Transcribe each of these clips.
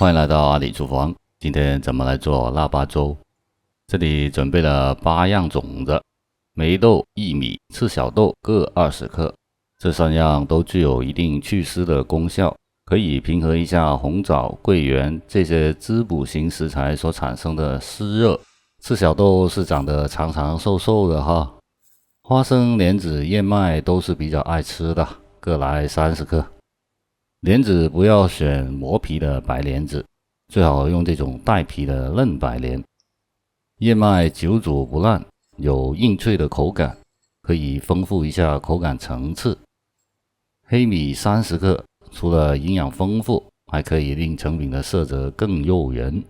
欢迎来到阿里厨房。今天咱们来做腊八粥。这里准备了8样种子：霉豆、薏米、赤小豆各20克。这3样都具有一定祛湿的功效，可以平和一下红枣、桂圆这些滋补型食材所产生的湿热。赤小豆是长得长长瘦瘦的哈。花生、莲子、燕麦都是比较爱吃的，各来30克。莲子不要选磨皮的白莲子，最好用这种带皮的嫩白莲。燕麦久煮不烂，有硬脆的口感，可以丰富一下口感层次。黑米30克，除了营养丰富，还可以令成品的色泽更诱人。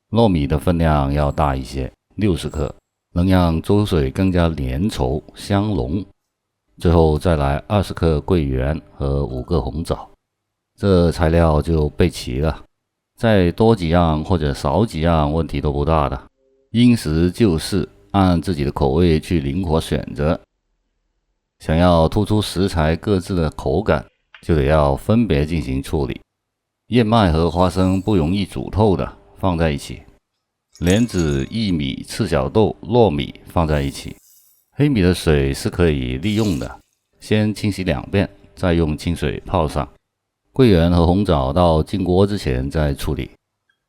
糯米的分量要大一些，60克，能让粥水更加粘稠香浓。最后再来20克桂圆和5个红枣。这材料就备齐了，再多几样或者少几样问题都不大的，因时就事，按自己的口味去灵活选择。想要突出食材各自的口感，就得要分别进行处理。燕麦和花生不容易煮透的，放在一起；莲子、薏米、赤小豆、糯米放在一起。黑米的水是可以利用的，先清洗2遍，再用清水泡上。桂圆和红枣到进锅之前再处理，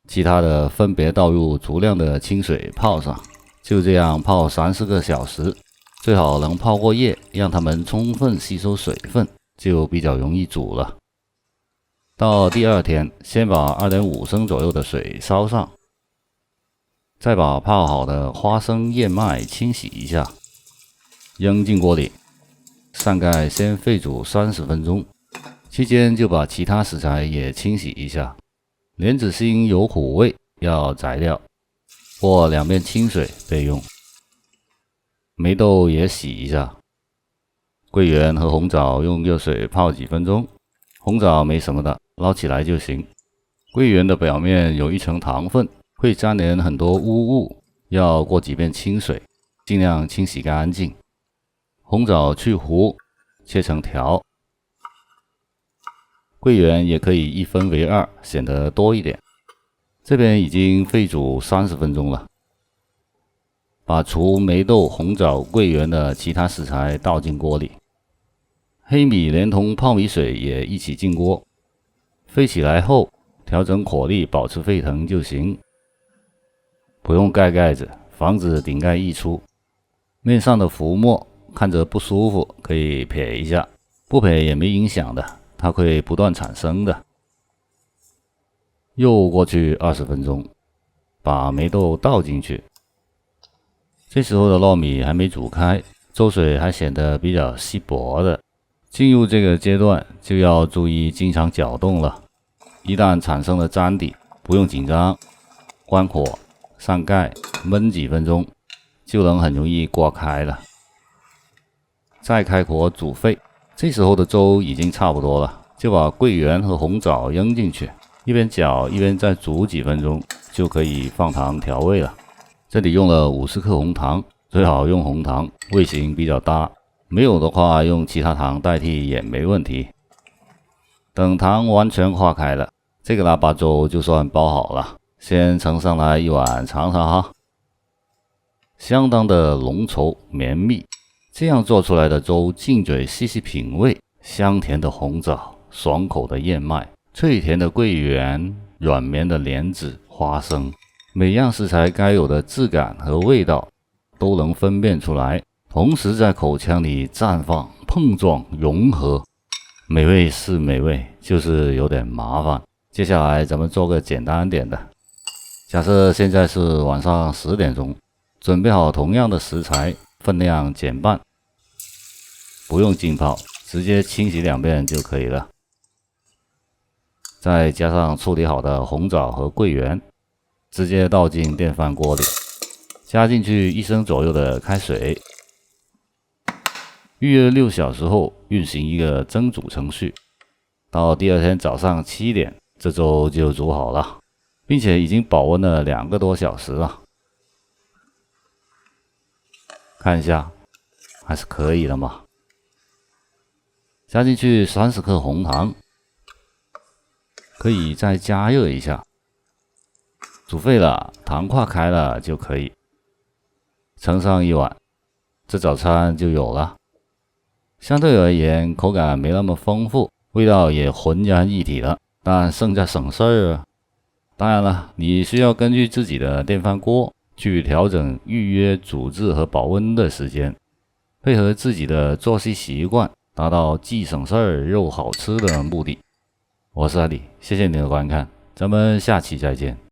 其他的分别倒入足量的清水泡上，就这样泡30个小时，最好能泡过夜，让它们充分吸收水分，就比较容易煮了。到第2天，先把2.5升左右的水烧上，再把泡好的花生、燕麦清洗一下，扔进锅里，上盖先沸煮30分钟。期间就把其他食材也清洗一下。莲子心有苦味，要摘掉，过2遍清水备用。霉豆也洗一下。桂圆和红枣用热水泡几分钟，红枣没什么的，捞起来就行。桂圆的表面有一层糖分，会粘连很多污物，要过几遍清水，尽量清洗干净。红枣去核，切成条。桂圆也可以1分为2，显得多一点。这边已经沸煮30分钟了，把除霉豆、红枣、桂圆的其他食材倒进锅里，黑米连同泡米水也一起进锅，沸起来后调整火力，保持沸腾就行，不用盖盖子，防止顶盖溢出。面上的浮沫看着不舒服，可以撇一下，不撇也没影响的，它会不断产生的。又过去20分钟，把霉豆倒进去。这时候的糯米还没煮开，粥水还显得比较稀薄的。进入这个阶段就要注意经常搅动了，一旦产生了粘底，不用紧张，关火上盖焖几分钟，就能很容易刮开了。再开火煮沸。这时候的粥已经差不多了，就把桂圆和红枣扔进去，一边搅一边再煮几分钟，就可以放糖调味了。这里用了50克红糖，最好用红糖，味型比较搭，没有的话用其他糖代替也没问题。等糖完全化开了，这个腊八粥就算包好了，先盛上来1碗尝尝哈，相当的浓稠绵密。这样做出来的粥，进嘴细细品味，香甜的红枣，爽口的燕麦，脆甜的桂圆，软绵的莲子、花生，每样食材该有的质感和味道都能分辨出来，同时在口腔里绽放、碰撞、融合。美味是美味，就是有点麻烦。接下来咱们做个简单点的。假设现在是晚上10点钟，准备好同样的食材，分量减半，不用浸泡，直接清洗2遍就可以了。再加上处理好的红枣和桂圆，直接倒进电饭锅里，加进去1升左右的开水，预热6小时后运行一个蒸煮程序。到第2天早上7点，这粥就煮好了，并且已经保温了2个多小时了。看一下，还是可以的嘛。加进去30克红糖，可以再加热一下，煮沸了，糖化开了就可以盛上一碗，这早餐就有了。相对而言，口感没那么丰富，味道也浑然一体了，但胜在省事儿啊。当然了，你需要根据自己的电饭锅去调整预约、煮制和保温的时间，配合自己的作息习惯，达到既省事儿又好吃的目的。我是阿里，谢谢你的观看，咱们下期再见。